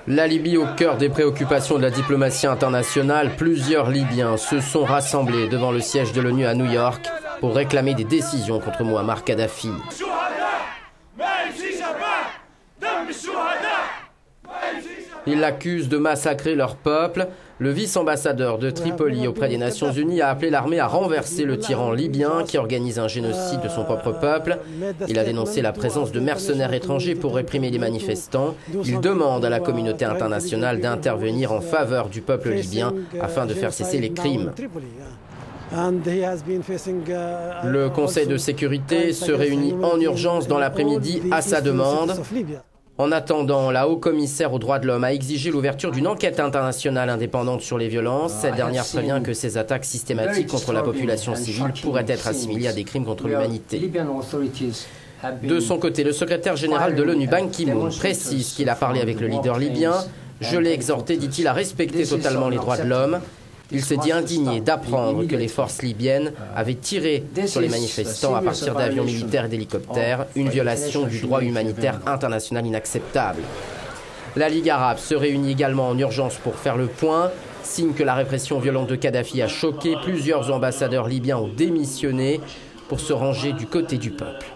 La Libye au cœur des préoccupations de la diplomatie internationale, plusieurs Libyens se sont rassemblés devant le siège de l'ONU à New York pour réclamer des décisions contre Mouammar Kadhafi. Ils l'accusent de massacrer leur peuple. Le vice-ambassadeur de Tripoli auprès des Nations Unies a appelé l'armée à renverser le tyran libyen qui organise un génocide de son propre peuple. Il a dénoncé la présence de mercenaires étrangers pour réprimer les manifestants. Il demande à la communauté internationale d'intervenir en faveur du peuple libyen afin de faire cesser les crimes. Le Conseil de sécurité se réunit en urgence dans l'après-midi à sa demande. En attendant, la haut-commissaire aux droits de l'homme a exigé l'ouverture d'une enquête internationale indépendante sur les violences. Cette dernière prévient que ces attaques systématiques contre la population civile pourraient être assimilées à des crimes contre l'humanité. De son côté, le secrétaire général de l'ONU, Ban Ki-moon, précise qu'il a parlé avec le leader libyen. Je l'ai exhorté, dit-il, à respecter totalement les droits de l'homme. Il s'est dit indigné d'apprendre que les forces libyennes avaient tiré sur les manifestants à partir d'avions militaires et d'hélicoptères, une violation du droit humanitaire international inacceptable. La Ligue arabe se réunit également en urgence pour faire le point, signe que la répression violente de Kadhafi a choqué. Plusieurs ambassadeurs libyens ont démissionné pour se ranger du côté du peuple.